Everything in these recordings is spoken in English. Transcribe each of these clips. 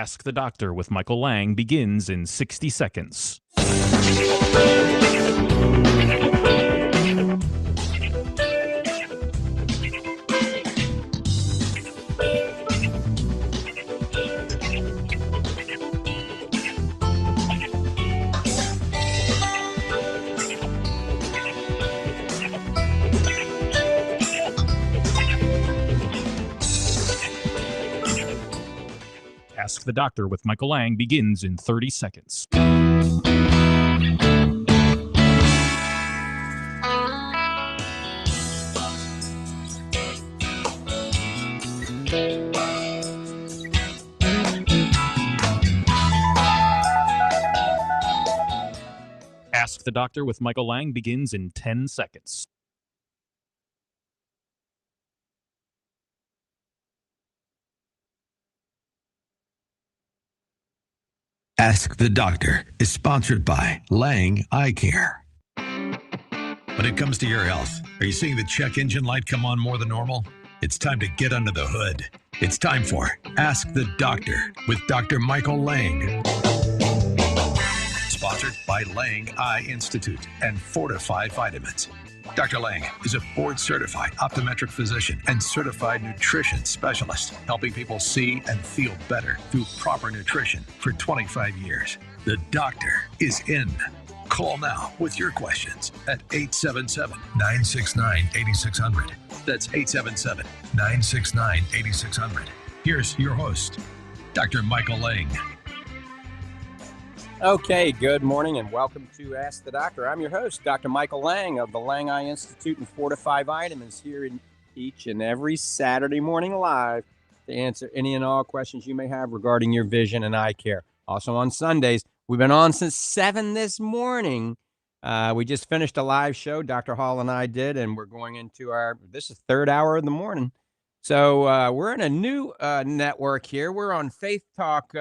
Ask the Doctor with Michael Lange begins in 60 seconds. Ask the Doctor with Michael Lange begins in 30 seconds. Ask the Doctor with Michael Lange begins in 10 seconds. Ask the Doctor is sponsored by Lange Eye Care. When it comes to your health, are you seeing the check engine light come on more than normal? It's time to get under the hood. It's time for Ask the Doctor with Dr. Michael Lange. Sponsored by Lange Eye Institute and Fortifeye Vitamins. Dr. Lange is a board-certified optometric physician and certified nutrition specialist, helping people see and feel better through proper nutrition for 25 years. The doctor is in. Call now with your questions at 877-969-8600. That's 877-969-8600. Here's your host, Dr. Michael Lange. Okay, good morning and welcome to Ask the Doctor. I'm your host, Dr. Michael Lange of the Lange Eye Institute and Fortifeye Vitamins, here in each and every Saturday morning live to answer any and all questions you may have regarding your vision and eye care. Also on Sundays, we've been on since 7 this morning. We just finished a live show, Dr. Hall and I did, and we're going into this is third hour of the morning. So we're in a new network here. We're on Faith Talk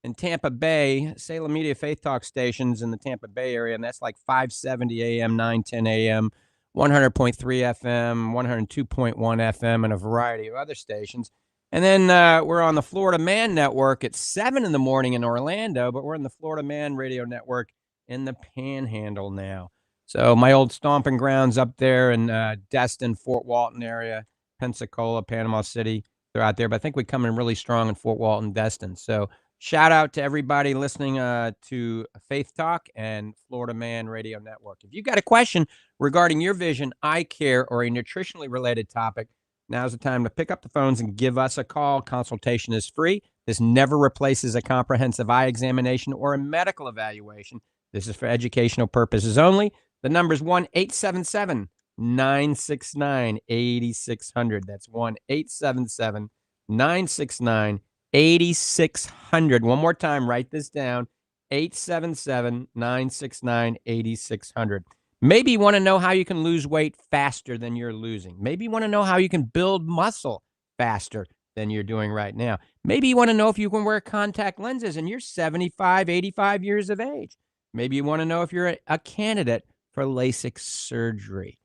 in Tampa Bay, Salem Media Faith Talk stations in the Tampa Bay area, and that's like 570 AM, 910 AM, 100.3 FM, 102.1 FM, and a variety of other stations. And then we're on the Florida Man Network at 7 in the morning in Orlando, but we're in the Florida Man Radio Network in the Panhandle now. So my old stomping grounds up there in Destin, Fort Walton area, Pensacola, Panama City, they're out there. But I think we come in really strong in Fort Walton, Destin. So shout out to everybody listening to Faith Talk and Florida Man Radio Network. If you've got a question regarding your vision, eye care, or a nutritionally related topic, now's the time to pick up the phones and give us a call. Consultation is free. This never replaces a comprehensive eye examination or a medical evaluation. This is for educational purposes only. The number is 1-877-969-8600. That's 1-877-969-8600. 8600. One more time, write this down. 877-969-8600. Maybe you want to know how you can lose weight faster than you're losing. Maybe you want to know how you can build muscle faster than you're doing right now. Maybe you want to know if you can wear contact lenses and you're 75, 85 years of age. Maybe you want to know if you're a candidate for LASIK surgery.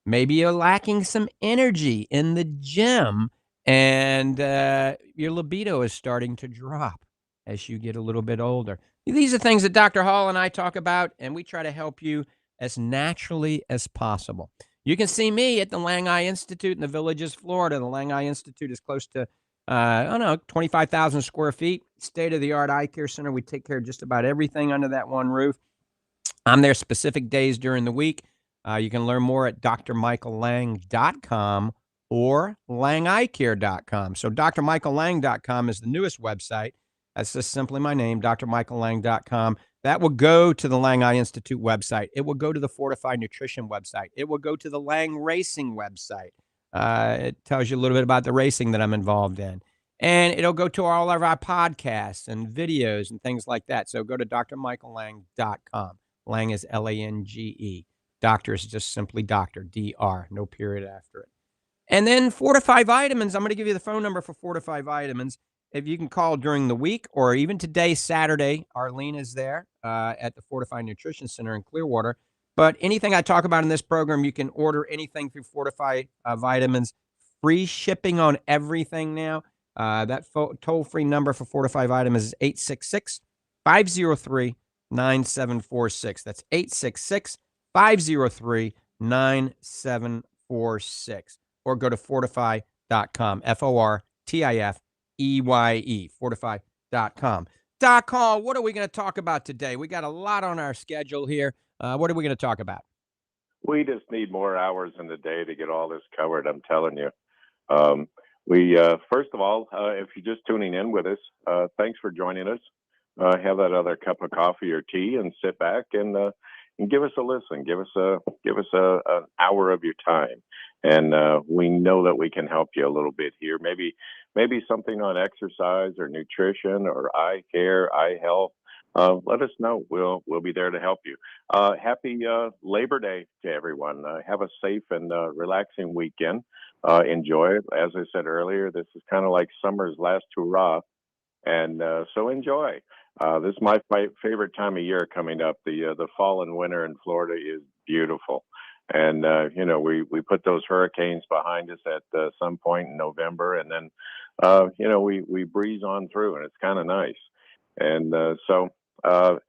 Maybe you're lacking some energy in the gym and your libido is starting to drop as you get a little bit older. These are things that Dr. Hall and I talk about, and we try to help you as naturally as possible. You can see me at the Lange Eye Institute in the Villages, Florida. The Lange Eye Institute is close to, 25,000 square feet, state-of-the-art eye care center. We take care of just about everything under that one roof. I'm there specific days during the week. You can learn more at drmichaellange.com or langeeyecare.com. So drmichaellange.com is the newest website. That's just simply my name, drmichaellange.com. That will go to the Lange Eye Institute website. It will go to the Fortifeye Nutrition website. It will go to the Lange Racing website. It tells you a little bit about the racing that I'm involved in. And it'll go to all of our podcasts and videos and things like that. So go to drmichaellange.com. Lange is Lange. Doctor is just simply doctor, DR, no period after it. And then Fortifeye Vitamins, I'm going to give you the phone number for Fortifeye Vitamins. If you can call during the week or even today, Saturday, Arlene is there at the Fortifeye Nutrition Center in Clearwater. But anything I talk about in this program, you can order anything through Fortifeye Vitamins. Free shipping on everything now. That toll-free number for Fortifeye Vitamins is 866-503-9746. That's 866-503-9746. Or go to fortifeye.com, Fortifeye, fortifeye.com. Doc Hall, what are we going to talk about today? We got a lot on our schedule here. What are we going to talk about? We just need more hours in the day to get all this covered, I'm telling you. We first of all, if you're just tuning in with us, thanks for joining us. Have that other cup of coffee or tea and sit back and give us a listen. Give us an hour of your time, and we know that we can help you a little bit here. Maybe something on exercise or nutrition or eye care, eye health. Let us know. We'll be there to help you. Happy Labor Day to everyone. Have a safe and relaxing weekend. Enjoy it. As I said earlier, this is kind of like summer's last hurrah, and so enjoy. This is my favorite time of year coming up. The fall and winter in Florida is beautiful, and we put those hurricanes behind us at some point in November, and then we breeze on through, and it's kind of nice. And so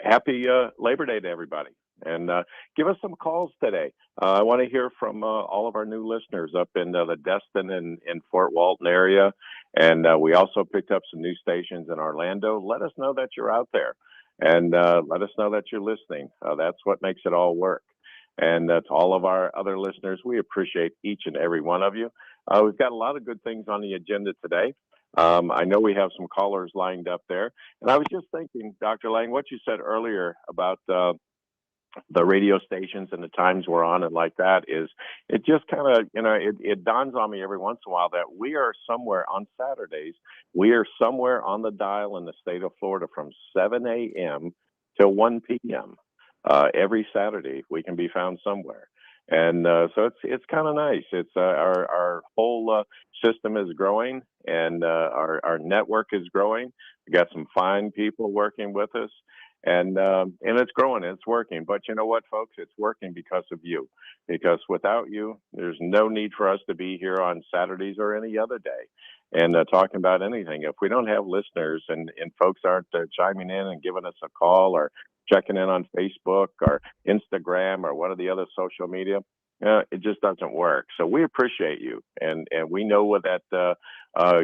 happy Labor Day to everybody. And give us some calls today. I want to hear from all of our new listeners up in the Destin and Fort Walton area. And we also picked up some new stations in Orlando. Let us know that you're out there. And let us know that you're listening. That's what makes it all work. And to all of our other listeners, we appreciate each and every one of you. We've got a lot of good things on the agenda today. I know we have some callers lined up there. And I was just thinking, Dr. Lang, what you said earlier about the radio stations and the times we're on and like that is, it just kind of, it dawns on me every once in a while that we are somewhere on Saturdays. We are somewhere on the dial in the state of Florida from 7 a.m. to 1 p.m. Every Saturday. We can be found somewhere. And so it's kind of nice. It's our whole system is growing, and our network is growing. We got some fine people working with us, and it's growing. It's working. But you know what, folks? It's working because of you. Because without you, there's no need for us to be here on Saturdays or any other day and talking about anything. If we don't have listeners and folks aren't chiming in and giving us a call or checking in on Facebook or Instagram or one of the other social media, it just doesn't work. So we appreciate you, and we know what that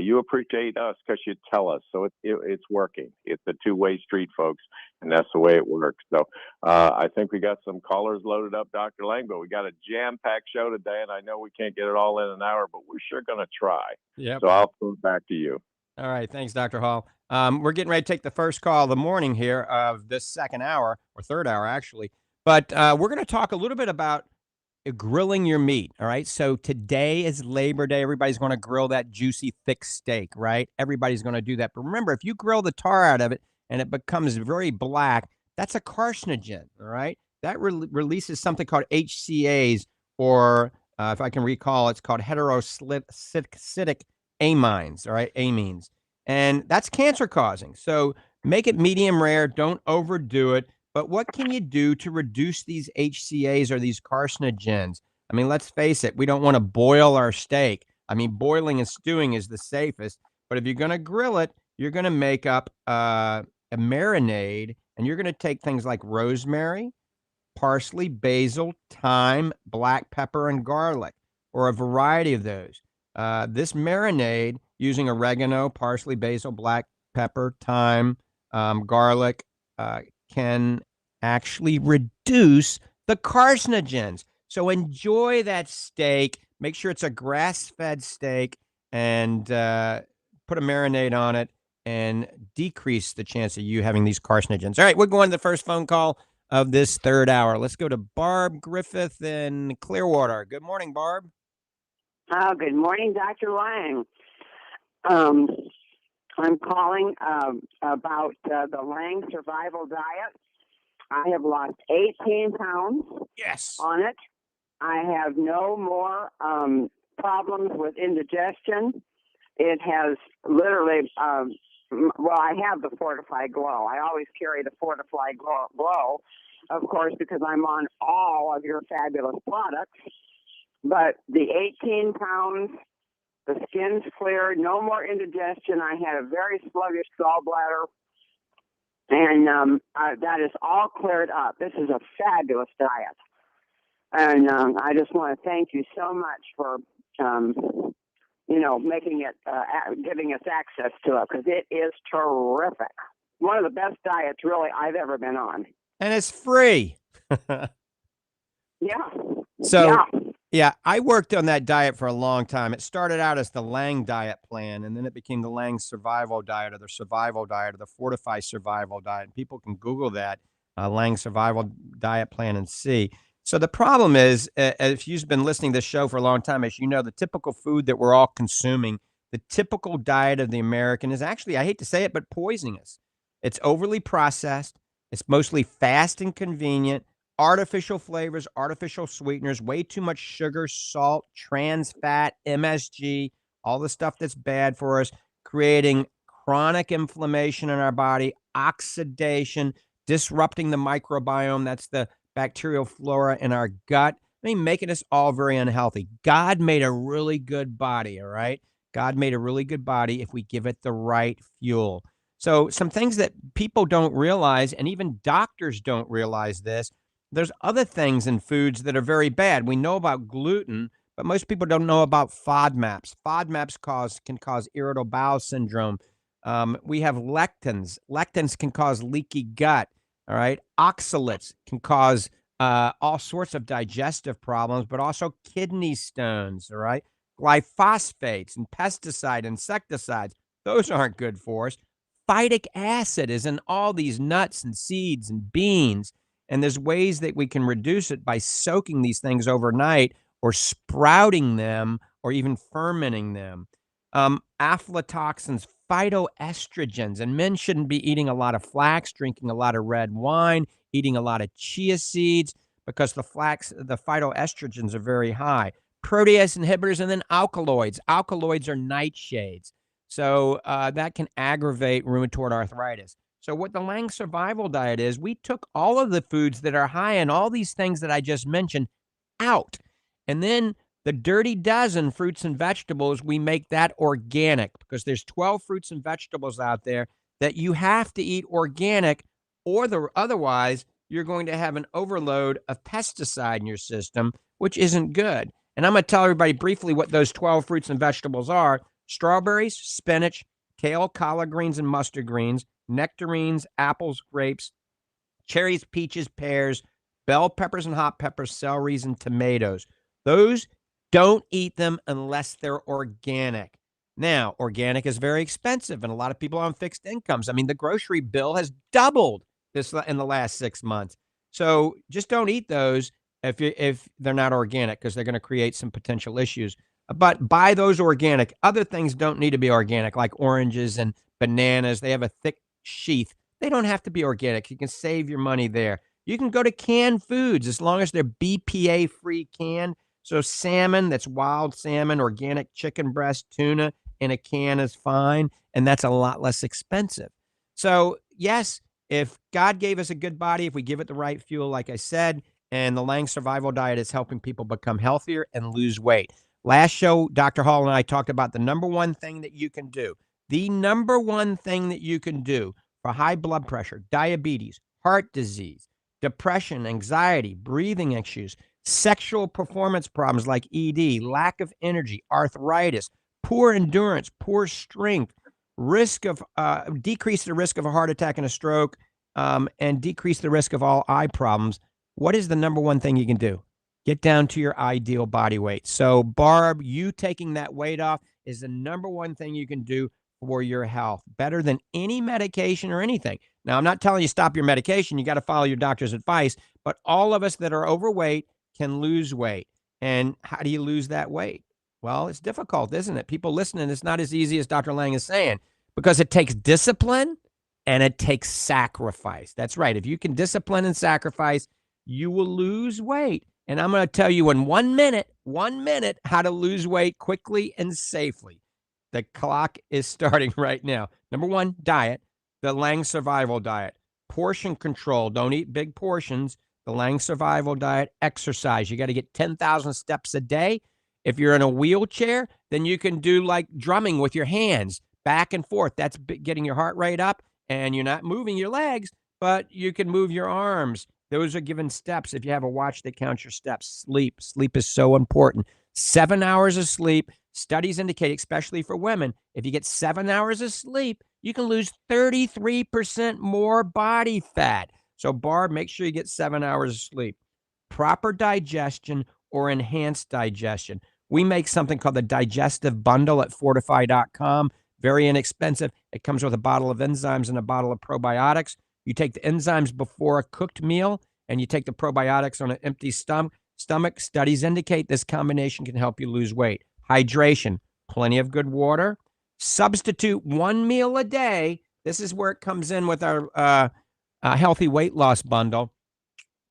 you appreciate us because you tell us. So it's working. It's a two-way street, folks, and that's the way it works. So I think we got some callers loaded up, Dr. Lang, but we got a jam-packed show today, and I know we can't get it all in an hour, but we're sure going to try. Yep. So I'll throw it back to you. All right. Thanks, Dr. Hall. We're getting ready to take the first call of the morning here of this second hour, or third hour, actually. But we're going to talk a little bit about grilling your meat. All right. So today is Labor Day. Everybody's going to grill that juicy, thick steak, right? Everybody's going to do that. But remember, if you grill the tar out of it and it becomes very black, that's a carcinogen. All right. That releases something called HCAs, or if I can recall, it's called heterocytic amines. All right. Amines. And that's cancer causing. So make it medium rare. Don't overdo it. But what can you do to reduce these HCAs or these carcinogens? I mean, let's face it, we don't want to boil our steak. I mean, boiling and stewing is the safest. But if you're going to grill it, you're going to make up a marinade, and you're going to take things like rosemary, parsley, basil, thyme, black pepper, and garlic, or a variety of those. This marinade, using oregano, parsley, basil, black pepper, thyme, garlic, can actually reduce the carcinogens. So enjoy that steak. Make sure it's a grass-fed steak, and put a marinade on it and decrease the chance of you having these carcinogens. All right, we're going to the first phone call of this third hour. Let's go to Barb Griffith in Clearwater. Good morning, Barb. Good morning, Dr. Lang. I'm calling about the Lange Survival Diet. I have lost 18 pounds on it. I have no more problems with indigestion. It has literally, well, I have the Fortifeye Glow. I always carry the Fortifeye Glow, of course, because I'm on all of your fabulous products. But the 18 pounds The skin's cleared, no more indigestion. I had a very sluggish gallbladder, and that is all cleared up. This is a fabulous diet. And I just want to thank you so much for, making it, giving us access to it, because it is terrific. One of the best diets, really, I've ever been on. And it's free. Yeah. So, yeah, I worked on that diet for a long time. It started out as the Lange diet plan, and then it became the Lange Survival Diet or the Survival Diet or the Fortifeye Survival Diet. And people can Google that, Lange Survival Diet plan, and see. So the problem is, if you've been listening to this show for a long time, as you know, the typical food that we're all consuming, the typical diet of the American is actually, I hate to say it, but poisonous. It's overly processed. It's mostly fast and convenient. Artificial flavors, artificial sweeteners, way too much sugar, salt, trans fat, MSG, all the stuff that's bad for us, creating chronic inflammation in our body, oxidation, disrupting the microbiome. That's the bacterial flora in our gut. I mean, making us all very unhealthy. God made a really good body, all right? God made a really good body if we give it the right fuel. So some things that people don't realize, and even doctors don't realize this, there's other things in foods that are very bad. We know about gluten, but most people don't know about FODMAPs. FODMAPs can cause irritable bowel syndrome. We have lectins. Lectins can cause leaky gut. All right. Oxalates can cause all sorts of digestive problems, but also kidney stones. All right. Glyphosates and pesticide, insecticides, those aren't good for us. Phytic acid is in all these nuts and seeds and beans. And there's ways that we can reduce it by soaking these things overnight or sprouting them or even fermenting them. Aflatoxins, phytoestrogens, and men shouldn't be eating a lot of flax, drinking a lot of red wine, eating a lot of chia seeds, because the phytoestrogens are very high. Protease inhibitors, and then alkaloids. Alkaloids are nightshades. So that can aggravate rheumatoid arthritis. So what the Lange Survival Diet is, we took all of the foods that are high in all these things that I just mentioned out. And then the dirty dozen fruits and vegetables, we make that organic, because there's 12 fruits and vegetables out there that you have to eat organic, or otherwise you're going to have an overload of pesticide in your system, which isn't good. And I'm going to tell everybody briefly what those 12 fruits and vegetables are. Strawberries, spinach, kale, collard greens, and mustard greens, nectarines, apples, grapes, cherries, peaches, pears, bell peppers and hot peppers, celeries, and tomatoes. Those, don't eat them unless they're organic. Now, organic is very expensive, and a lot of people are on fixed incomes. I mean, the grocery bill has doubled in the last 6 months. So just don't eat those if they're not organic, because they're going to create some potential issues. But buy those organic. Other things don't need to be organic, like oranges and bananas. They have a thick sheath. They don't have to be organic. You can save your money there. You can go to canned foods as long as they're BPA-free canned. So salmon, that's wild salmon, organic chicken breast, tuna in a can is fine, and that's a lot less expensive. So yes, if God gave us a good body, if we give it the right fuel, like I said, and the Lange Survival Diet is helping people become healthier and lose weight. Last show, Dr. Hall and I talked about the number one thing that you can do. The number one thing that you can do for high blood pressure, diabetes, heart disease, depression, anxiety, breathing issues, sexual performance problems like ED, lack of energy, arthritis, poor endurance, poor strength, decrease the risk of a heart attack and a stroke, and decrease the risk of all eye problems. What is the number one thing you can do? Get down to your ideal body weight. So, Barb, you taking that weight off is the number one thing you can do for your health, better than any medication or anything. Now, I'm not telling you stop your medication. You got to follow your doctor's advice. But all of us that are overweight can lose weight. And how do you lose that weight? Well, it's difficult, isn't it? People listening, it's not as easy as Dr. Lange is saying, because it takes discipline and it takes sacrifice. That's right. If you can discipline and sacrifice, you will lose weight. And I'm going to tell you in 1 minute, how to lose weight quickly and safely. The clock is starting right now. Number one, diet, the Lange Survival Diet. Portion control, don't eat big portions. The Lange Survival Diet. Exercise, you got to get 10,000 steps a day. If you're in a wheelchair, then you can do like drumming with your hands back and forth. That's getting your heart rate up, and you're not moving your legs, but you can move your arms. Those are given steps. If you have a watch that counts your steps, sleep is so important. 7 hours of sleep. Studies indicate, especially for women, if you get 7 hours of sleep, you can lose 33% more body fat. So, Barb, make sure you get 7 hours of sleep. Proper digestion or enhanced digestion. We make something called the digestive bundle at fortifeye.com. Very inexpensive. It comes with a bottle of enzymes and a bottle of probiotics. You take the enzymes before a cooked meal, and you take the probiotics on an empty stomach. Studies indicate this combination can help you lose weight. Hydration, plenty of good water. Substitute one meal a day. This is where it comes in with our healthy weight loss bundle.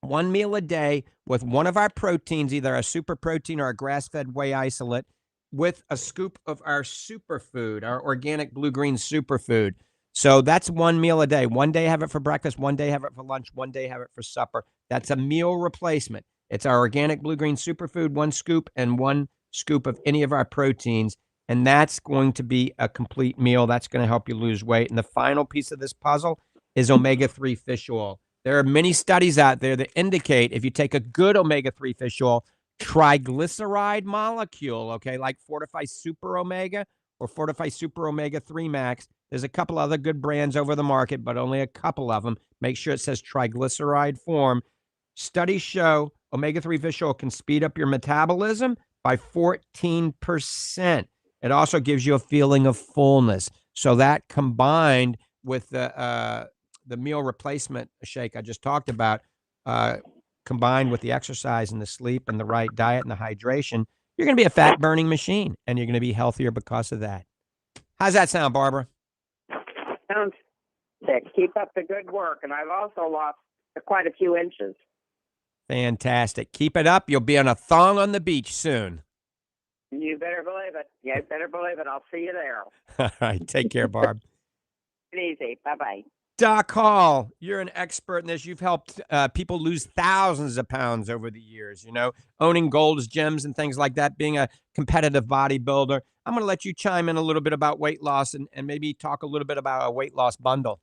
One meal a day with one of our proteins, either a super protein or a grass-fed whey isolate, with a scoop of our superfood, our organic blue-green superfood. So that's one meal a day. One day have it for breakfast, one day have it for lunch, one day have it for supper. That's a meal replacement. It's our organic blue-green superfood, one scoop, and one scoop of any of our proteins. And that's going to be a complete meal. That's going to help you lose weight. And the final piece of this puzzle is omega-3 fish oil. There are many studies out there that indicate if you take a good omega-3 fish oil, triglyceride molecule, okay, like Fortifeye Super Omega or Fortifeye Super Omega 3 Max. There's a couple other good brands over the market, but only a couple of them. Make sure it says triglyceride form. Studies show omega-3 fish oil can speed up your metabolism by 14%. It also gives you a feeling of fullness. So that combined with the meal replacement shake I just talked about, combined with the exercise and the sleep and the right diet and the hydration, you're going to be a fat-burning machine, and you're going to be healthier because of that. How's that sound, Barbara? Sounds sick. Keep up the good work. And I've also lost quite a few inches. Fantastic. Keep it up. You'll be on a thong on the beach soon. You better believe it. You better believe it. I'll see you there. All right. Take care, Barb. Easy. Bye-bye. Doc Hall, you're an expert in this. You've helped people lose thousands of pounds over the years, owning Gold's Gyms and things like that, being a competitive bodybuilder. I'm going to let you chime in a little bit about weight loss and maybe talk a little bit about a weight loss bundle.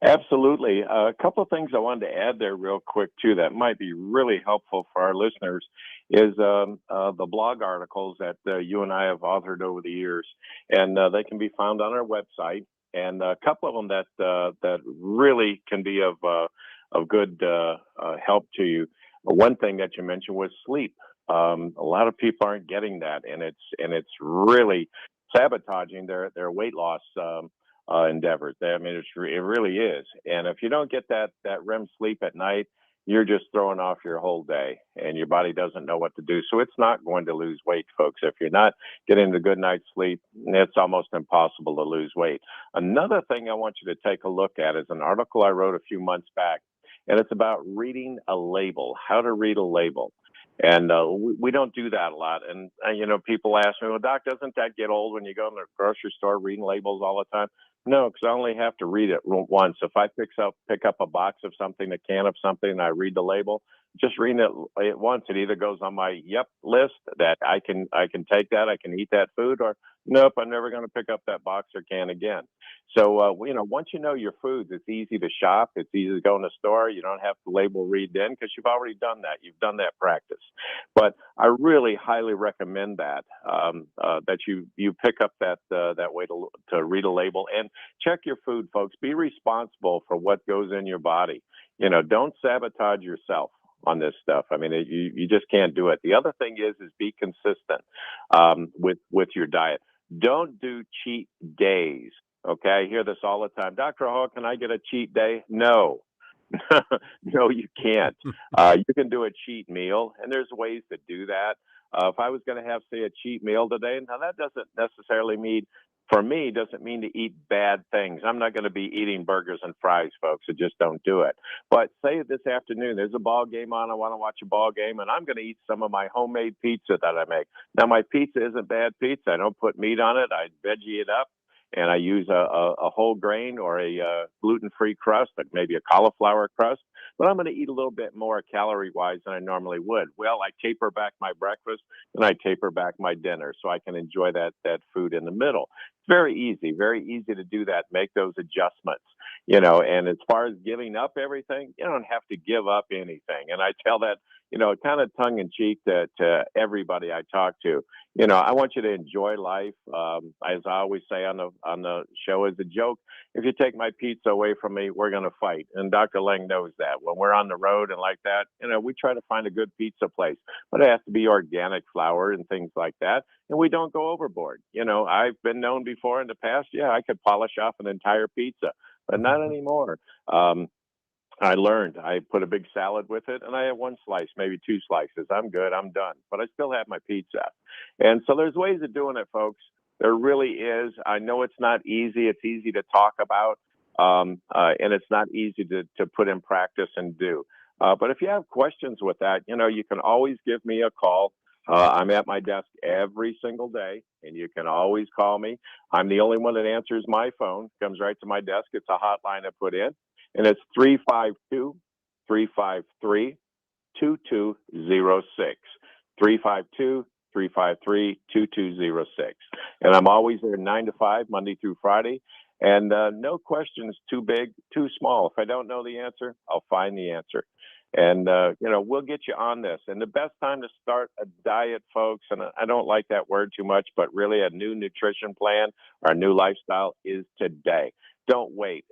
Absolutely. A couple of things I wanted to add there real quick, too, that might be really helpful for our listeners is the blog articles that you and I have authored over the years. And they can be found on our website. And a couple of them that really can be of good help to you. One thing that you mentioned was sleep. A lot of people aren't getting that, and it's really sabotaging their weight loss endeavors. I mean, it really is. And if you don't get that REM sleep at night, you're just throwing off your whole day, and your body doesn't know what to do. So it's not going to lose weight, folks. If you're not getting a good night's sleep, it's almost impossible to lose weight. Another thing I want you to take a look at is an article I wrote a few months back, and it's about reading a label, how to read a label. And we don't do that a lot. And, people ask me, well, Doc, doesn't that get old when you go in the grocery store reading labels all the time? No, because I only have to read it once. If I pick up a box of something, a can of something, and I read the label, just reading it once, it either goes on my list that I can take that, I can eat that food, or nope, I'm never going to pick up that box or can again. So, once you know your foods, it's easy to shop. It's easy to go in the store. You don't have to label read in because you've already done that. You've done that practice. But I really highly recommend that you pick up that way to read a label and check your food, folks. Be responsible for what goes in your body. Don't sabotage yourself on this stuff. I mean, you just can't do it. The other thing is be consistent with your diet. Don't do cheat days. Okay, I hear this all the time. Dr. Hall, can I get a cheat day? No. No, you can't. You can do a cheat meal, and there's ways to do that. If I was going to have, say, a cheat meal today, now that doesn't necessarily mean, for me, doesn't mean to eat bad things. I'm not going to be eating burgers and fries, folks. So just don't do it. But say this afternoon, there's a ball game on. I want to watch a ball game, and I'm going to eat some of my homemade pizza that I make. Now, my pizza isn't bad pizza. I don't put meat on it. I veggie it up. And I use a whole grain or a gluten-free crust, like maybe a cauliflower crust. but I'm going to eat a little bit more calorie-wise than I normally would. Well, I taper back my breakfast and I taper back my dinner so I can enjoy that food in the middle. It's very easy to do that, make those adjustments, and as far as giving up everything, you don't have to give up anything. And I tell that, kind of tongue in cheek to everybody I talk to. I want you to enjoy life. As I always say on the show as a joke, if you take my pizza away from me, we're going to fight. And Dr. Lange knows that. When we're on the road and like that, we try to find a good pizza place, but it has to be organic flour and things like that. And we don't go overboard. I've been known before in the past, I could polish off an entire pizza, but not anymore. I learned. I put a big salad with it, and I have one slice, maybe two slices. I'm good. I'm done. But I still have my pizza. And so there's ways of doing it, folks. There really is. I know it's not easy. It's easy to talk about, and it's not easy to put in practice and do. But if you have questions with that, you can always give me a call. I'm at my desk every single day, and you can always call me. I'm the only one that answers my phone. Comes right to my desk. It's a hotline I put in. And it's 352-353-2206. 352-353-2206. And I'm always there 9 to 5, Monday through Friday. And no questions too big, too small. If I don't know the answer, I'll find the answer. And, we'll get you on this. And the best time to start a diet, folks, and I don't like that word too much, but really a new nutrition plan or a new lifestyle is today. Don't wait.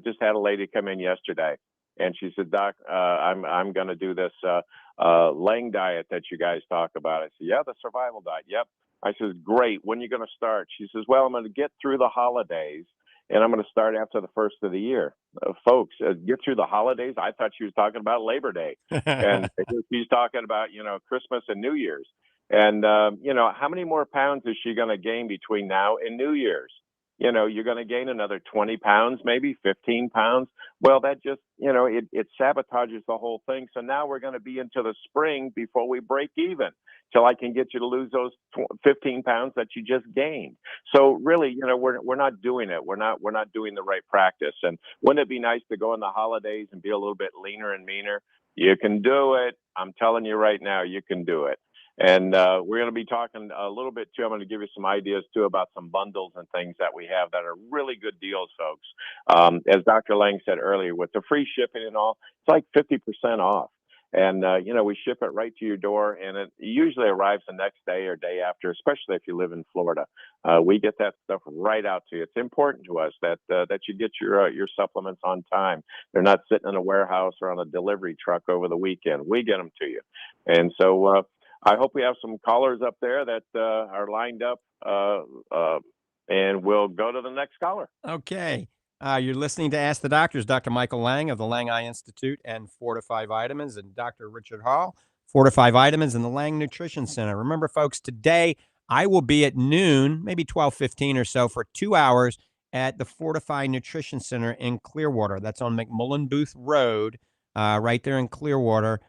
Just had a lady come in yesterday, and she said, "Doc, I'm going to do this Lange diet that you guys talk about." I said, "Yeah, the survival diet." "Yep." I says, "Great. When are you going to start?" She says, "Well, I'm going to get through the holidays, and I'm going to start after the first of the year." Folks, get through the holidays. I thought she was talking about Labor Day, and she's talking about Christmas and New Year's. And how many more pounds is she going to gain between now and New Year's? You're going to gain another 20 pounds, maybe 15 pounds. Well, that just, it sabotages the whole thing. So now we're going to be into the spring before we break even till I can get you to lose those 15 pounds that you just gained. So really, we're not doing it. We're not doing the right practice. And wouldn't it be nice to go in the holidays and be a little bit leaner and meaner? You can do it. I'm telling you right now, you can do it. And we're going to be talking a little bit, too. I'm going to give you some ideas, too, about some bundles and things that we have that are really good deals, folks. As Dr. Lange said earlier, with the free shipping and all, it's like 50% off. And, we ship it right to your door, and it usually arrives the next day or day after, especially if you live in Florida. We get that stuff right out to you. It's important to us that you get your supplements on time. They're not sitting in a warehouse or on a delivery truck over the weekend. We get them to you. And so I hope we have some callers up there that are lined up, and we'll go to the next caller. Okay. You're listening to Ask the Doctors, Dr. Michael Lange of the Lange Eye Institute and Fortifeye Vitamins, and Dr. Richard Hall, Fortifeye Vitamins and the Lange Nutrition Center. Remember, folks, today I will be at noon, maybe 12:15 or so, for 2 hours at the Fortifeye Nutrition Center in Clearwater. That's on McMullen Booth Road, right there in Clearwater,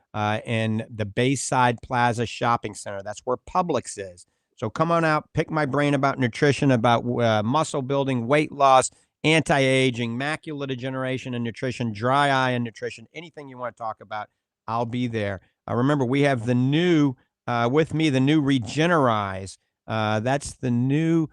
in the Bayside Plaza Shopping Center. That's where Publix is. So come on out, pick my brain about nutrition, about muscle building, weight loss, anti-aging, macular degeneration and nutrition, dry eye and nutrition, anything you want to talk about, I'll be there. Remember, we have the new, with me, the new Regenerize. That's the new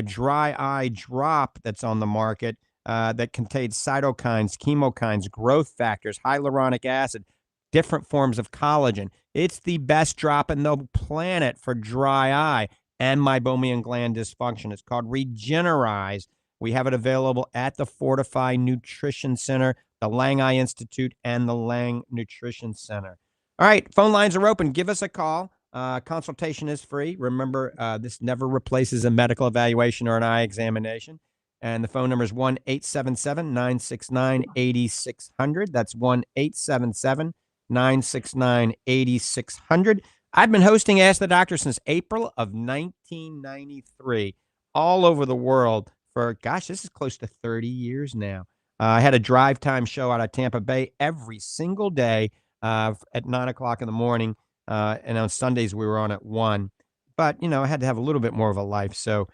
dry eye drop that's on the market that contains cytokines, chemokines, growth factors, hyaluronic acid, different forms of collagen. It's the best drop in the planet for dry eye and meibomian gland dysfunction. It's called Regenerize. We have it available at the Fortifeye Nutrition Center, the Lange Eye Institute, and the Lange Nutrition Center. All right, phone lines are open. Give us a call. Consultation is free. Remember, this never replaces a medical evaluation or an eye examination. And the phone number is 1-877-969-8600. That's 1-877-969-8600. I've been hosting Ask the Doctor since April of 1993, all over the world for, gosh, this is close to 30 years now. I had a drive time show out of Tampa Bay every single day at 9 o'clock in the morning. And on Sundays, we were on at 1. But, I had to have a little bit more of a life. So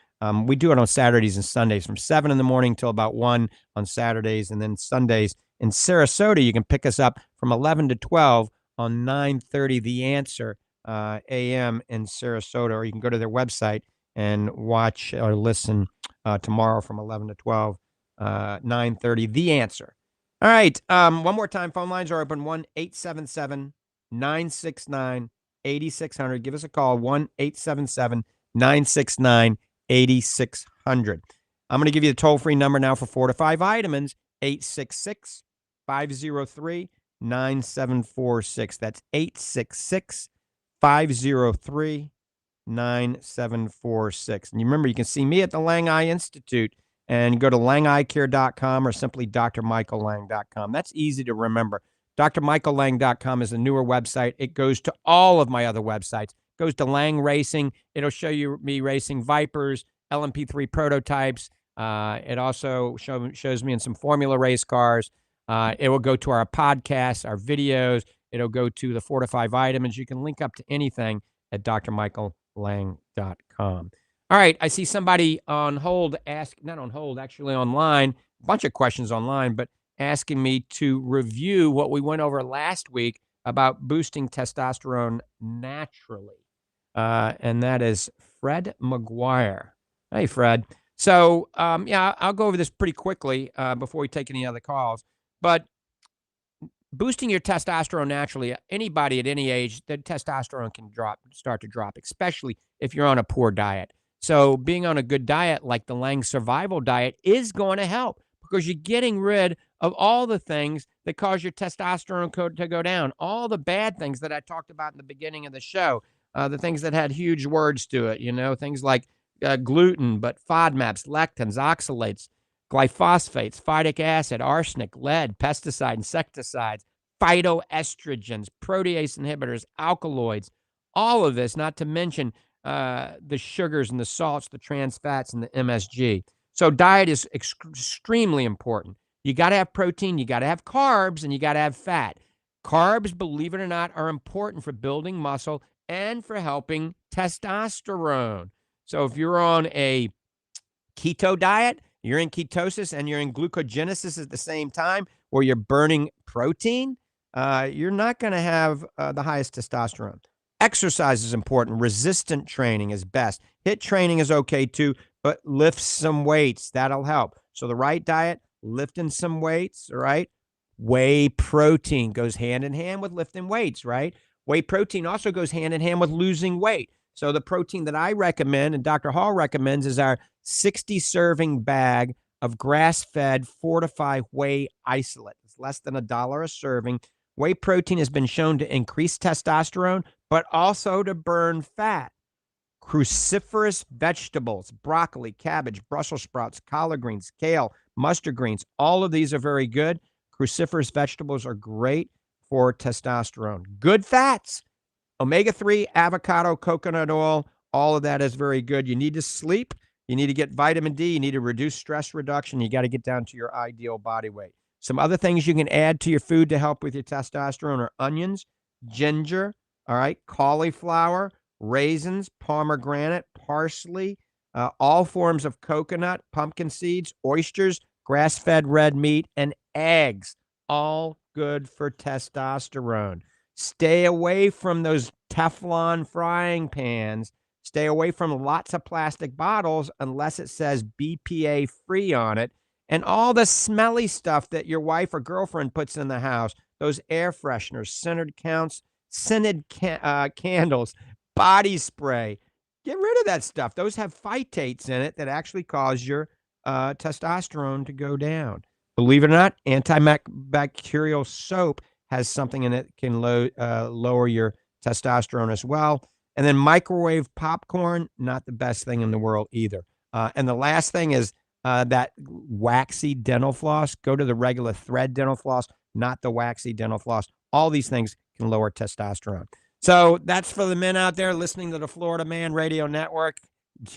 we do it on Saturdays and Sundays from 7 in the morning till about 1 on Saturdays. And then Sundays, In Sarasota, you can pick us up from 11 to 12 on 9:30 The Answer AM in Sarasota, or you can go to their website and watch or listen tomorrow from 11 to 12, 9:30 The Answer. All right. One more time. Phone lines are open. 1-877-969-8600. Give us a call. 1-877-969-8600. I'm going to give you the toll-free number now for Fortifeye Vitamins, 866-503-9746. That's 866-503-9746. And you remember, you can see me at the Lange Eye Institute, and go to langeyecare.com or simply drmichaellang.com. That's easy to remember. drmichaellang.com is a newer website. It goes to all of my other websites. It goes to Lang Racing. It'll show you me racing Vipers, LMP3 prototypes. It also shows me in some Formula race cars. It will go to our podcasts, our videos. It'll go to the Fortifeye Vitamins. You can link up to anything at drmichaellang.com. All right, I see somebody on hold not on hold, actually online, a bunch of questions online, but asking me to review what we went over last week about boosting testosterone naturally. And that is Fred McGuire. Hey, Fred. So, I'll go over this pretty quickly before we take any other calls. But boosting your testosterone naturally, anybody at any age, the testosterone can start to drop, especially if you're on a poor diet. So being on a good diet like the Lange Survival Diet is going to help, because you're getting rid of all the things that cause your testosterone to go down, all the bad things that I talked about in the beginning of the show, the things that had huge words to it, things like gluten, but FODMAPs, lectins, oxalates, glyphosates, phytic acid, arsenic, lead, pesticide, insecticides, phytoestrogens, protease inhibitors, alkaloids, all of this, not to mention the sugars and the salts, the trans fats, and the MSG. So diet is extremely important. You got to have protein, you got to have carbs, and you got to have fat. Carbs, believe it or not, are important for building muscle and for helping testosterone. So if you're on a keto diet, you're in ketosis and you're in glucogenesis at the same time, where you're burning protein, you're not going to have the highest testosterone. Exercise is important. Resistant training is best. HIIT training is okay too, but lift some weights. That'll help. So the right diet, lifting some weights, all right? Whey protein goes hand in hand with lifting weights, right? Whey protein also goes hand in hand with losing weight. So the protein that I recommend and Dr. Hall recommends is our 60-serving bag of grass-fed Fortifeye whey isolate. It's less than $1 a serving. Whey protein has been shown to increase testosterone, but also to burn fat. Cruciferous vegetables, broccoli, cabbage, Brussels sprouts, collard greens, kale, mustard greens, all of these are very good. Cruciferous vegetables are great for testosterone. Good fats, omega-3, avocado, coconut oil, all of that is very good. You need to sleep. You need to get vitamin D. You need to reduce stress reduction. You got to get down to your ideal body weight. Some other things you can add to your food to help with your testosterone are onions, ginger, all right, cauliflower, raisins, pomegranate, parsley, all forms of coconut, pumpkin seeds, oysters, grass-fed red meat, and eggs, all good for testosterone. Stay away from those Teflon frying pans. Stay away from lots of plastic bottles unless it says BPA free on it. And all the smelly stuff that your wife or girlfriend puts in the house, those air fresheners, scented candles, body spray. Get rid of that stuff. Those have phytates in it that actually cause your testosterone to go down. Believe it or not, antibacterial soap has something in it that can lower your testosterone as well. And then microwave popcorn, not the best thing in the world either. And the last thing is that waxy dental floss. Go to the regular thread dental floss, not the waxy dental floss. All these things can lower testosterone. So that's for the men out there listening to the Florida Man Radio Network.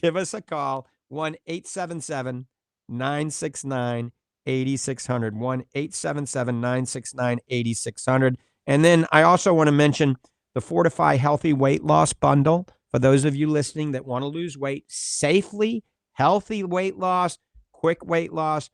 Give us a call, 1-877-969-8600, 1-877-969-8600. And then I also want to mention the Fortifeye Healthy Weight Loss Bundle. For those of you listening that want to lose weight safely, healthy weight loss, quick weight loss,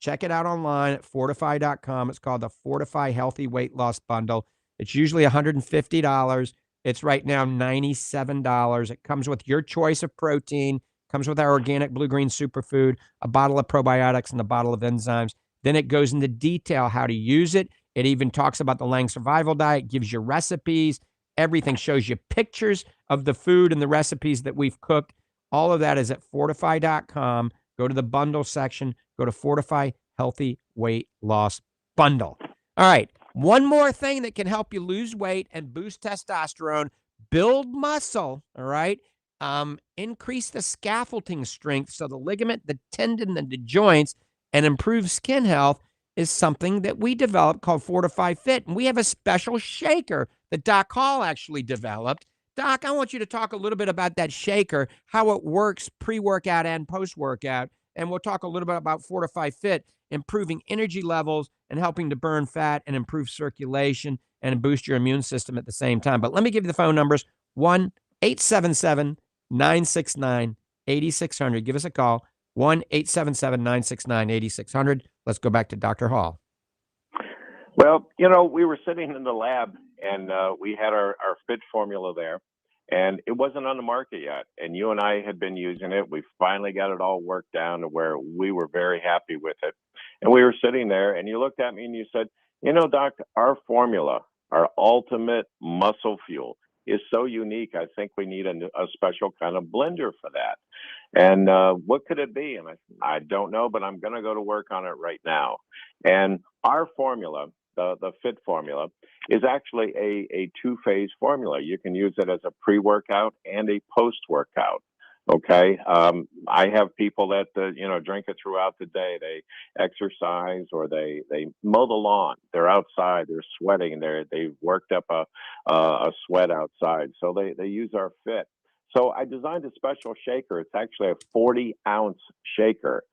Check it out online at Fortifeye.com. It's called the Fortifeye Healthy Weight Loss Bundle. It's usually $150. It's right now $97. It comes with your choice of protein, comes with our organic blue-green superfood, a bottle of probiotics, and a bottle of enzymes. Then it goes into detail how to use it. It even talks about the Lange Survival Diet, gives you recipes, everything, shows you pictures of the food and the recipes that we've cooked. All of that is at Fortifeye.com. Go to the bundle section. Go to Fortifeye Healthy Weight Loss Bundle. All right. One more thing that can help you lose weight and boost testosterone, build muscle, all right? Increase the scaffolding strength so the ligament, the tendon, and the joints, and improve skin health is something that we developed called Fortifeye Fit. And we have a special shaker that Doc Hall actually developed. Doc, I want you to talk a little bit about that shaker, how it works pre-workout and post-workout. And we'll talk a little bit about Fortifeye Fit, improving energy levels and helping to burn fat and improve circulation and boost your immune system at the same time. But let me give you the phone numbers, 1-877-969-8600. Give us a call, 1-877-969-8600. Let's go back to Dr. Hall. Well, we were sitting in the lab and we had our Fit formula there, and it wasn't on the market yet. And you and I had been using it. We finally got it all worked down to where we were very happy with it. And we were sitting there and you looked at me and you said, Doc, our formula, our ultimate muscle fuel is so unique. I think we need a special kind of blender for that. And what could it be? And I don't know, but I'm going to go to work on it right now. And our formula, the Fit formula, is actually a two-phase formula. You can use it as a pre-workout and a post-workout. Okay. I have people that, drink it throughout the day. They exercise or they mow the lawn. They're outside. They're sweating. They've worked up a sweat outside. So they use our Fit. So I designed a special shaker. It's actually a 40-ounce shaker.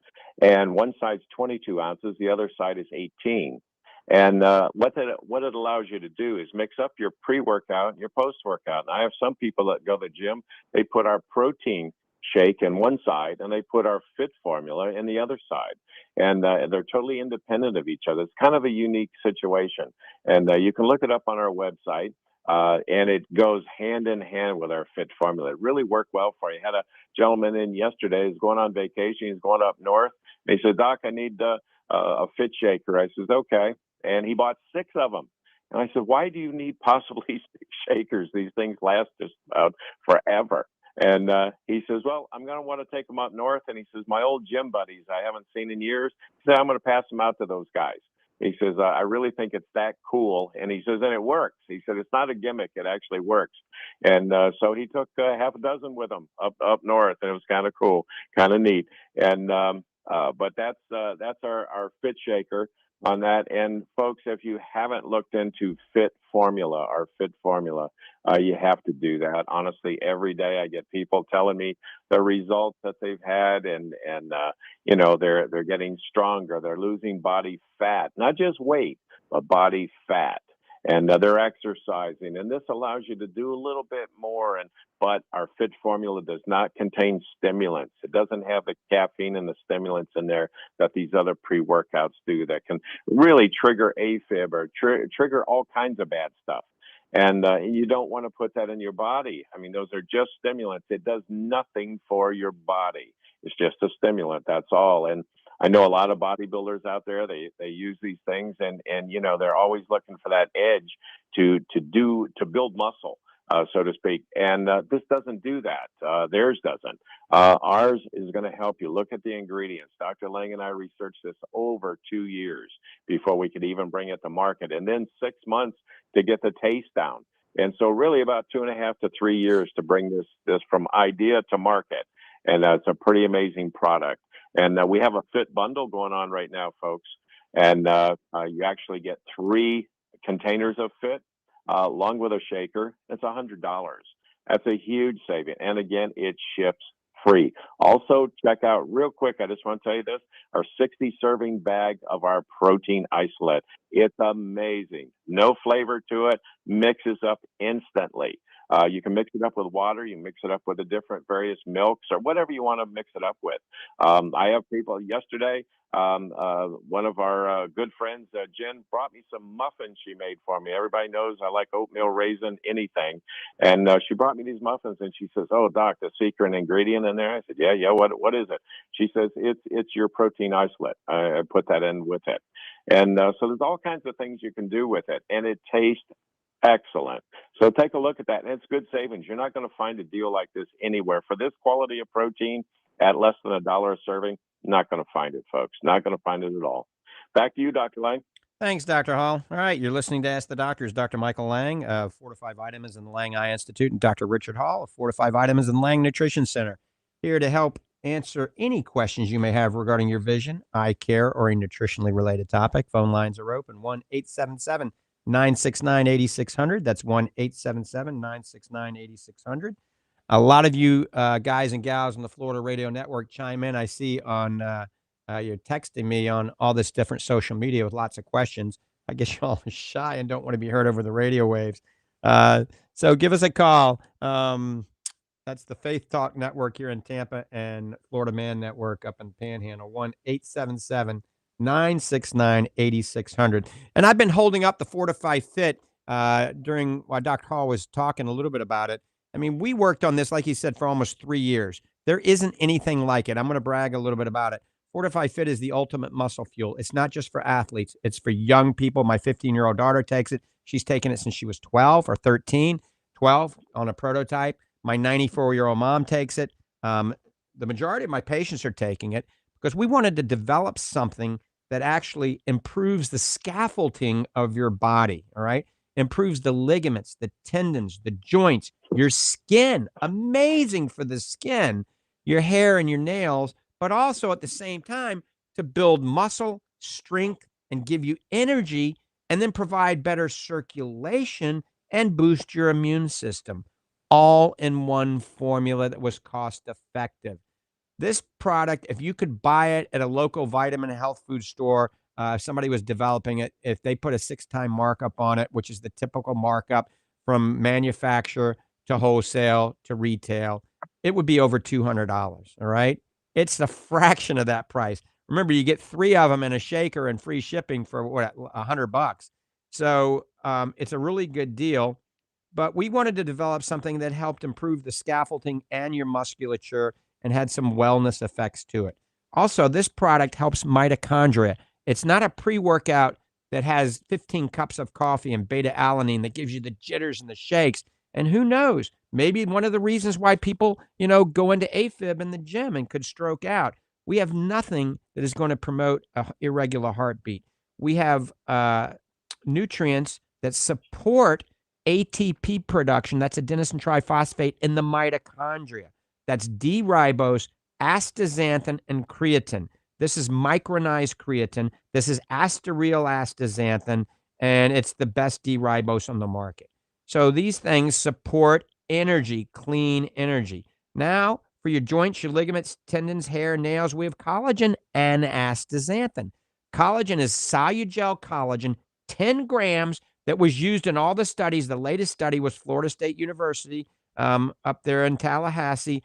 And one side's 22 ounces. The other side is 18. And what it allows you to do is mix up your pre-workout and your post-workout. And I have some people that go to the gym, they put our protein shake in one side and they put our Fit formula in the other side. And they're totally independent of each other. It's kind of a unique situation. And you can look it up on our website. And it goes hand in hand with our Fit formula. It really worked well for you. I had a gentleman in yesterday. He's going on vacation. He's going up north. And he said, Doc, I need a Fit shaker. I said, okay. And he bought 6 of them. And I said, why do you need possibly 6 shakers? These things last just about forever. And he says, well, I'm going to want to take them up north. And he says, my old gym buddies I haven't seen in years, he said, I'm going to pass them out to those guys. He says, I really think it's that cool. And he says, and it works. He said, it's not a gimmick. It actually works. And so he took half a dozen with him up north. And it was kind of cool, kind of neat. And but that's our Fit shaker on that. And folks, if you haven't looked into Fit formula, our Fit formula, you have to do that. Honestly, every day I get people telling me the results that they've had, and they're getting stronger. They're losing body fat, not just weight, but body fat. And they're exercising, and this allows you to do a little bit more. But our Fit formula does not contain stimulants. It doesn't have the caffeine and the stimulants in there that these other pre-workouts do that can really trigger AFib or trigger all kinds of bad stuff. And you don't want to put that in your body. I mean, those are just stimulants. It does nothing for your body. It's just a stimulant. That's all. And I know a lot of bodybuilders out there, they use these things and they're always looking for that edge to build muscle, so to speak. And this doesn't do that. Theirs doesn't. Ours is going to help you. Look at the ingredients. Dr. Lange and I researched this over 2 years before we could even bring it to market, and then 6 months to get the taste down. And so really about 2.5 to 3 years to bring this from idea to market. And it's a pretty amazing product. And we have a Fit bundle going on right now, folks. And you actually get 3 containers of Fit along with a shaker. It's $100. That's a huge saving. And again, it ships free. Also, check out real quick, I just want to tell you this, our 60-serving bag of our protein isolate. It's amazing. No flavor to it, mixes up instantly. You can mix it up with water. You mix it up with the different various milks or whatever you want to mix it up with. I have people yesterday, One of our good friends, Jen, brought me some muffins she made for me. Everybody knows I like oatmeal, raisin, anything. And she brought me these muffins, and she says, "Oh, Doc, the secret ingredient in there?" I said, "Yeah. What is it?" She says, "It's your protein isolate. I put that in with it." And so there's all kinds of things you can do with it, and it tastes excellent. So take a look at that, and it's good savings. You're not going to find a deal like this anywhere for this quality of protein at less than $1 a serving. Not going to find it, folks. Not going to find it at all. Back to you, Dr. Lang. Thanks, Dr. Hall. All right, you're listening to Ask the Doctors. Dr. Michael Lang of Fortifeye Vitamins and the Lang Eye Institute, and Dr. Richard Hall of Fortifeye Vitamins and Lang Nutrition Center, here to help answer any questions you may have regarding your vision, eye care, or a nutritionally related topic. Phone lines are open, 1-877-969-8600. That's 1-877-969-8600. A lot of you guys and gals on the Florida Radio Network chime in. I see on you're texting me on all this different social media with lots of questions. I guess y'all are shy and don't want to be heard over the radio waves. So give us a call. That's the Faith Talk Network here in Tampa and Florida Man Network up in Panhandle, 1-877-969-8600. And I've been holding up the Fortifeye Fit during while Dr. Hall was talking a little bit about it. I mean, we worked on this, like he said, for almost 3 years. There isn't anything like it. I'm going to brag a little bit about it. Fortifeye Fit is the ultimate muscle fuel. It's not just for athletes. It's for young people. My 15-year-old daughter takes it. She's taken it since she was 12 or 13, 12 on a prototype. My 94-year-old mom takes it. The majority of my patients are taking it because we wanted to develop something that actually improves the scaffolding of your body, all right? Improves the ligaments, the tendons, the joints, your skin. Amazing for the skin, your hair and your nails, but also at the same time to build muscle, strength, and give you energy, and then provide better circulation and boost your immune system, all in one formula that was cost effective. This product, if you could buy it at a local vitamin and health food store, if somebody was developing it, if they put a 6-time markup on it, which is the typical markup from manufacturer to wholesale to retail, it would be over $200, all right? It's a fraction of that price. Remember, you get 3 of them in a shaker and free shipping for what, $100. So it's a really good deal. But we wanted to develop something that helped improve the scaffolding and your musculature and had some wellness effects to it. Also, this product helps mitochondria. It's not a pre-workout that has 15 cups of coffee and beta-alanine that gives you the jitters and the shakes. And who knows, maybe one of the reasons why people, go into AFib in the gym and could stroke out. We have nothing that is going to promote an irregular heartbeat. We have nutrients that support ATP production. That's adenosine triphosphate in the mitochondria. That's D-ribose, astaxanthin, and creatine. This is micronized creatine. This is astereal astaxanthin, and it's the best D-ribose on the market. So these things support energy, clean energy. Now, for your joints, your ligaments, tendons, hair, nails, we have collagen and astaxanthin. Collagen is Solugel collagen, 10 grams, that was used in all the studies. The latest study was Florida State University up there in Tallahassee,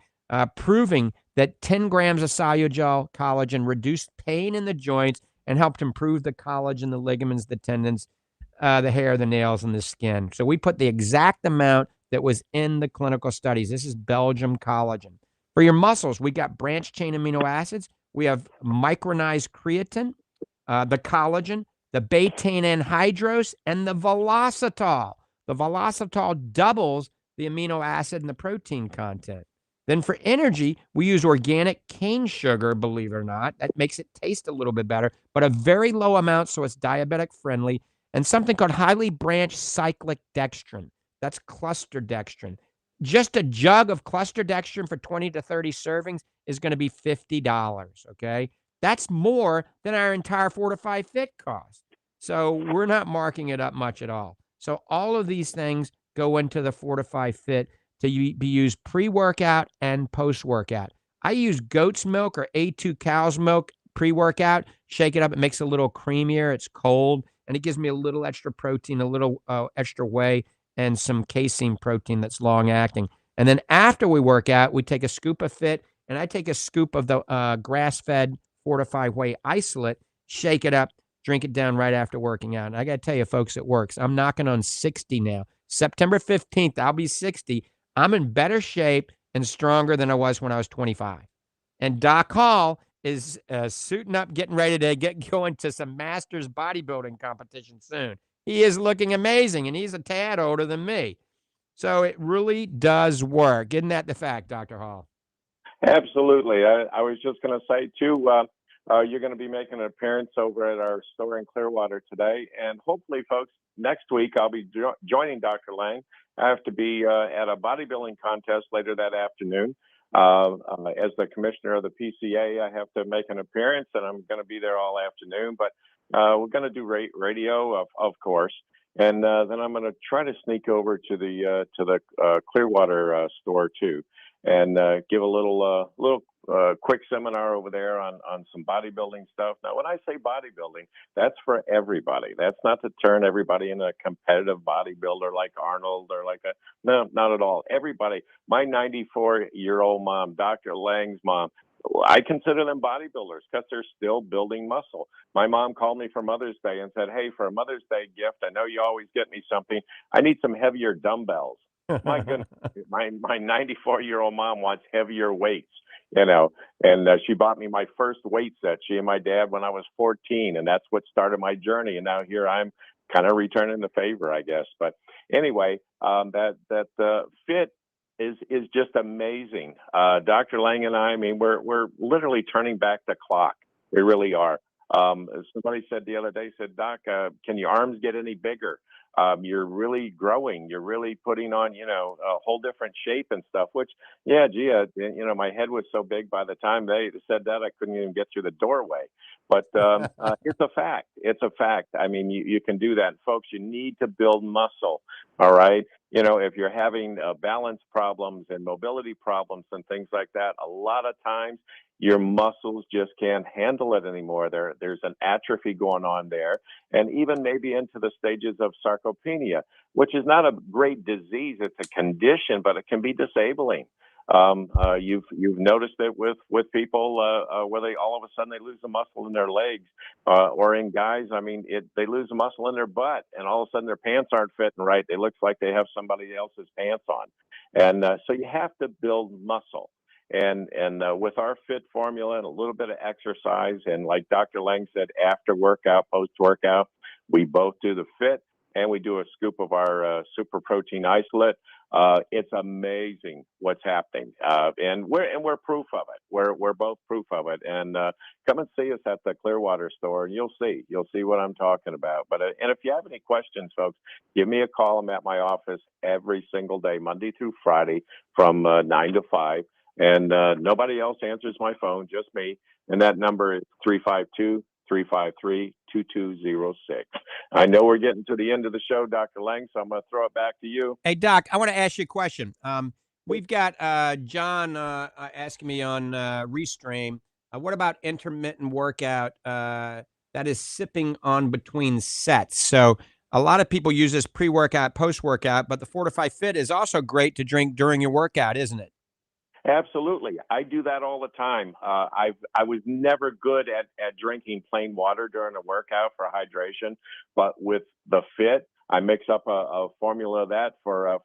proving that 10 grams of Solugel collagen reduced pain in the joints and helped improve the collagen, the ligaments, the tendons, the hair, the nails, and the skin. So we put the exact amount that was in the clinical studies. This is Belgium collagen. For your muscles, we got branched-chain amino acids. We have micronized creatine, the collagen, the betaine anhydrose, and the velocitol. The velocitol doubles the amino acid and the protein content. Then for energy, we use organic cane sugar, believe it or not. That makes it taste a little bit better, but a very low amount, so it's diabetic friendly. And something called highly branched cyclic dextrin. That's cluster dextrin. Just a jug of cluster dextrin for 20 to 30 servings is going to be $50, okay? That's more than our entire Fortifeye Fit cost. So we're not marking it up much at all. So all of these things go into the Fortifeye Fit to be used pre-workout and post-workout. I use goat's milk or A2 cow's milk pre-workout. Shake it up. It makes it a little creamier. It's cold, and it gives me a little extra protein, a little extra whey, and some casein protein that's long-acting. And then after we work out, we take a scoop of Fit, and I take a scoop of the grass-fed Fortifeye Whey Isolate, shake it up, drink it down right after working out. And I got to tell you, folks, it works. I'm knocking on 60 now. September 15th, I'll be 60. I'm in better shape and stronger than I was when I was 25. And Doc Hall is suiting up, getting ready to get going to some Masters bodybuilding competition soon. He is looking amazing, and he's a tad older than me. So it really does work. Isn't that the fact, Dr. Hall? Absolutely. I was just going to say, too, you're going to be making an appearance over at our store in Clearwater today. And hopefully, folks, next week I'll be joining Dr. Lange. I have to be at a bodybuilding contest later that afternoon. As the commissioner of the PCA, I have to make an appearance, and I'm going to be there all afternoon. But we're going to do radio, of course. And then I'm going to try to sneak over to the Clearwater store, too, and give a little quick seminar over there on some bodybuilding stuff. Now, when I say bodybuilding, that's for everybody. That's not to turn everybody into a competitive bodybuilder like Arnold or no, not at all. Everybody. My 94-year-old mom, Dr. Lange's mom, I consider them bodybuilders because they're still building muscle. My mom called me for Mother's Day and said, "Hey, for a Mother's Day gift, I know you always get me something. I need some heavier dumbbells." My goodness, my 94-year-old mom wants heavier weights, and she bought me my first weight set, she and my dad, when I was 14, and that's what started my journey. And now here I'm kind of returning the favor, I guess. But anyway, that fit is just amazing. Dr. Lange and I mean, we're literally turning back the clock. We really are. Somebody said the other day, "Doc, can your arms get any bigger? You're really growing. You're really putting on, a whole different shape and stuff," which, yeah, gee, my head was so big by the time they said that I couldn't even get through the doorway. But it's a fact. It's a fact. I mean, you can do that. And folks, you need to build muscle. All right. If you're having balance problems and mobility problems and things like that, a lot of times your muscles just can't handle it anymore. There's an atrophy going on there, and even maybe into the stages of sarcopenia, which is not a great disease. It's a condition, but it can be disabling. You've noticed it with people where they all of a sudden they lose the muscle in their legs, or in guys. I mean, they lose the muscle in their butt, and all of a sudden their pants aren't fitting right. They look like they have somebody else's pants on, and so you have to build muscle. And with our fit formula and a little bit of exercise, and like Dr. Lange said, after workout, post workout, we both do the fit, and we do a scoop of our super protein isolate. It's amazing what's happening, and we're proof of it. We're both proof of it. And come and see us at the Clearwater store, and you'll see what I'm talking about. But and if you have any questions, folks, give me a call. I'm at my office every single day, Monday through Friday, from 9 to 5. And nobody else answers my phone, just me. And that number is 352-353-2206. I know we're getting to the end of the show, Dr. Lange, so I'm going to throw it back to you. Hey, Doc, I want to ask you a question. We've got John asking me on Restream, what about intermittent workout that is sipping on between sets? So a lot of people use this pre-workout, post-workout, but the Fortifeye Fit is also great to drink during your workout, isn't it? Absolutely. I do that all the time. I was never good at drinking plain water during a workout for hydration, but with the Fit, I mix up a formula of that for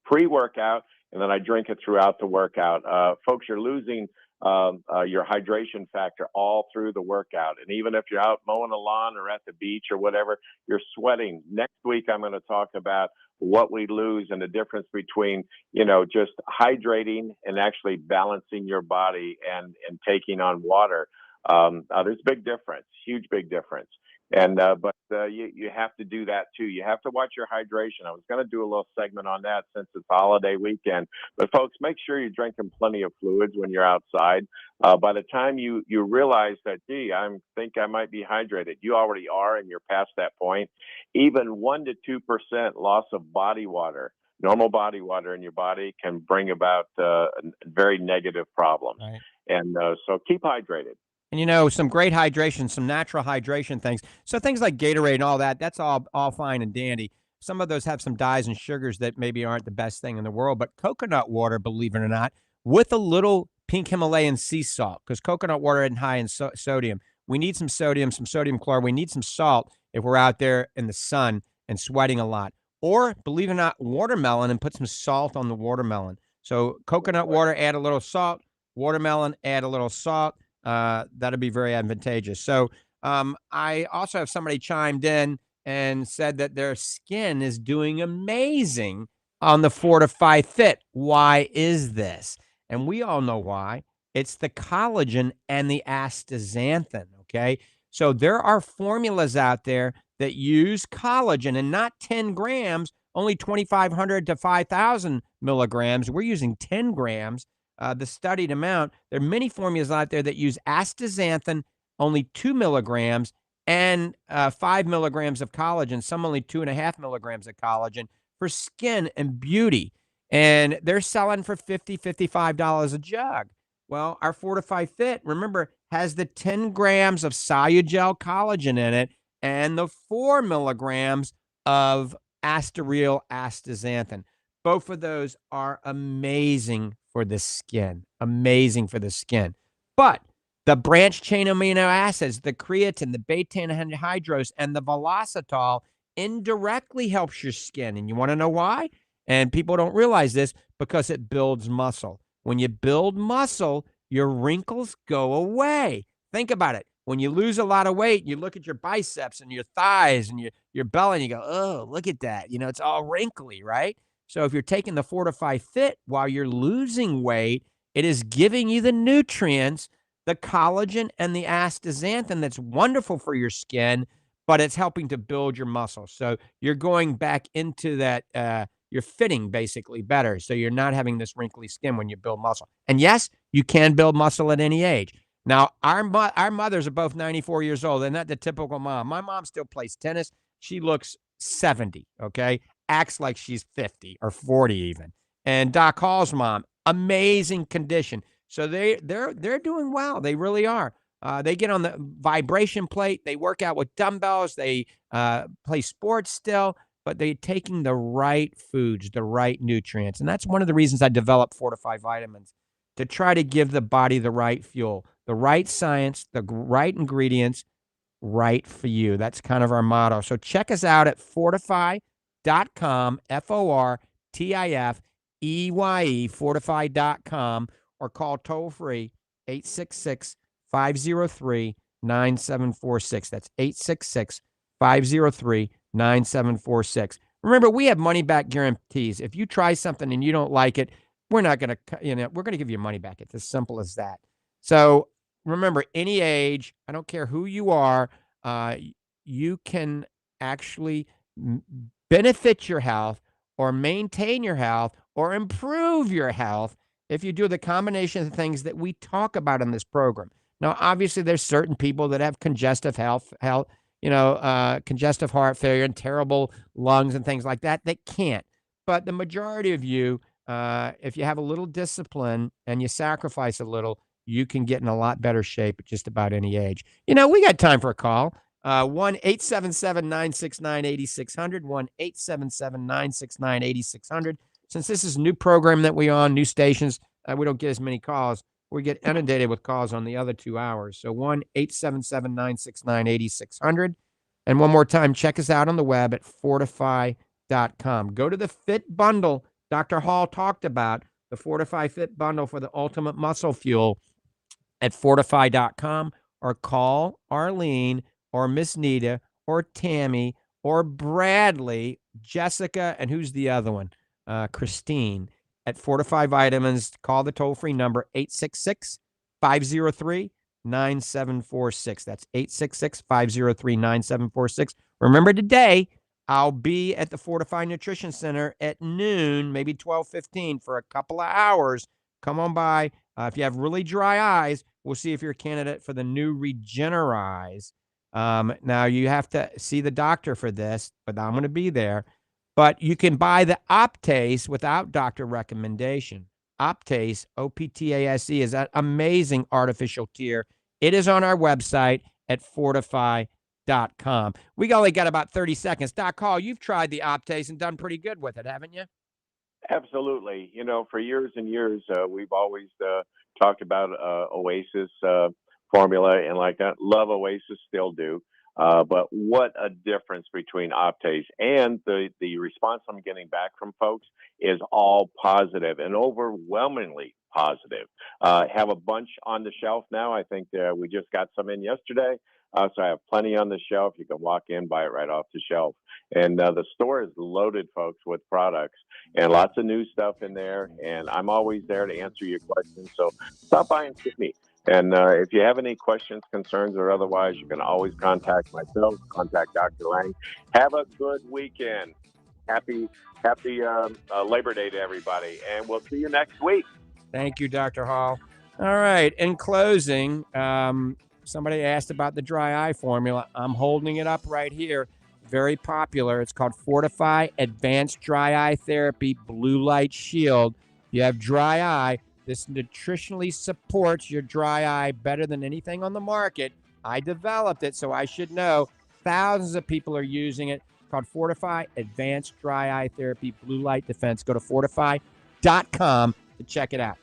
pre-workout, and then I drink it throughout the workout. Folks, you're losing your hydration factor all through the workout. And even if you're out mowing the lawn or at the beach or whatever, you're sweating. Next week, I'm going to talk about what we lose and the difference between, just hydrating and actually balancing your body and taking on water. There's a big difference, huge big difference. And but you have to do that too. You have to watch your hydration. I was going to do a little segment on that since it's holiday weekend. But folks, make sure you're drinking plenty of fluids when you're outside. By the time you realize that, gee, I think I might be hydrated, you already are, and you're past that point. Even 1% to 2% loss of body water, normal body water in your body, can bring about very negative problems. Right. And so keep hydrated. And, some great hydration, some natural hydration things. So things like Gatorade and all that, that's all fine and dandy. Some of those have some dyes and sugars that maybe aren't the best thing in the world. But coconut water, believe it or not, with a little pink Himalayan sea salt, because coconut water isn't high in sodium. We need some sodium chloride. We need some salt if we're out there in the sun and sweating a lot. Or, believe it or not, watermelon, and put some salt on the watermelon. So coconut water, add a little salt. Watermelon, add a little salt. That'll be very advantageous. So I also have somebody chimed in and said that their skin is doing amazing on the Fortifeye Fit. Why is this? And we all know why. It's the collagen and the astaxanthin, okay? So there are formulas out there that use collagen, and not 10 grams, only 2,500 to 5,000 milligrams. We're using 10 grams, the studied amount. There are many formulas out there that use astaxanthin, only 2 milligrams, and 5 milligrams of collagen, some only 2.5 milligrams of collagen for skin and beauty. And they're selling for $50, $55 a jug. Well, our Fortifeye Fit, remember, has the 10 grams of Solugel collagen in it and the 4 milligrams of Astareal astaxanthin. Both of those are amazing for the skin, amazing for the skin. But the branched chain amino acids, the creatine, the beta anhydrous, and the velocitol indirectly helps your skin. And you want to know why? And people don't realize this, because it builds muscle. When you build muscle, your wrinkles go away. Think about it. When you lose a lot of weight, you look at your biceps and your thighs and your belly, and you go, oh, look at that. You know, it's all wrinkly, right? So if you're taking the Fortifeye Fit while you're losing weight, it is giving you the nutrients, the collagen and the astaxanthin that's wonderful for your skin, but it's helping to build your muscle. So you're going back into that, you're fitting basically better. So you're not having this wrinkly skin when you build muscle. And yes, you can build muscle at any age. Now, our mothers are both 94 years old. They're not the typical mom. My mom still plays tennis. She looks 70, okay? Acts like she's 50 or 40 even. And Doc Hall's mom, amazing condition. So they're doing well. They really are. They get on the vibration plate. They work out with dumbbells. They play sports still, but they're taking the right foods, the right nutrients. And that's one of the reasons I developed Fortifeye vitamins, to try to give the body the right fuel, the right science, the right ingredients, right for you. That's kind of our motto. So check us out at fortifeye.com, Fortifeye, fortifeye.com, or call toll free 866-503-9746. That's 866-503-9746. Remember, we have money back guarantees. If you try something and you don't like it, we're not going to, we're going to give you money back. It's as simple as that. So remember, any age, I don't care who you are, you can actually benefit your health or maintain your health or improve your health if you do the combination of things that we talk about in this program. Now, obviously, there's certain people that have congestive congestive heart failure and terrible lungs and things like that can't. But the majority of you, if you have a little discipline and you sacrifice a little, you can get in a lot better shape at just about any age. We got time for a call. 1-877-969-8600, 1-877-969-8600. Since this is a new program that we're on, new stations, we don't get as many calls. We get inundated with calls on the other 2 hours. So 1-877-969-8600. And one more time, check us out on the web at fortifeye.com. Go to the Fit Bundle Dr. Hall talked about, the Fortifeye Fit Bundle for the ultimate muscle fuel at fortifeye.com, or call Arlene or Miss Nita or Tammy or Bradley, Jessica, and who's the other one? Christine at Fortifeye Vitamins. Call the toll-free number 866-503-9746. That's 866-503-9746. Remember, today I'll be at the Fortifeye Nutrition Center at noon, maybe 12:15 for a couple of hours. Come on by. If you have really dry eyes, we'll see if you're a candidate for the new Regenerize. Now, you have to see the doctor for this, but I'm going to be there. But you can buy the Optase without doctor recommendation. Optase, O-P-T-A-S-E, is an amazing artificial tear. It is on our website at fortifeye.com. We only got about 30 seconds. Doc Hall, you've tried the Optase and done pretty good with it, haven't you? Absolutely. You know, for years and years, we've always talked about Oasis formula and like that. Love Oasis, still do. But what a difference between Optase, and the response I'm getting back from folks is all positive and overwhelmingly positive. Have a bunch on the shelf now. I think we just got some in yesterday. So I have plenty on the shelf. You can walk in, buy it right off the shelf. And the store is loaded, folks, with products and lots of new stuff in there. And I'm always there to answer your questions. So stop by and see me. And if you have any questions, concerns, or otherwise, you can always contact myself, contact Dr. Lang. Have a good weekend. Happy Labor Day to everybody. And we'll see you next week. Thank you, Dr. Hall. All right. In closing, somebody asked about the dry eye formula. I'm holding it up right here. Very popular. It's called Fortifeye Advanced Dry Eye Therapy Blue Light Shield. If you have dry eye, this nutritionally supports your dry eye better than anything on the market. I developed it, so I should know. Thousands of people are using it. It's called Fortifeye Advanced Dry Eye Therapy Blue Light Defense. Go to fortifeye.com to check it out.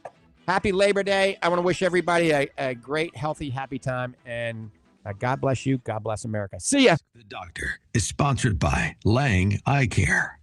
Happy Labor Day. I want to wish everybody a great, healthy, happy time. And God bless you. God bless America. See ya. The Doctor is sponsored by Lange Eye Care.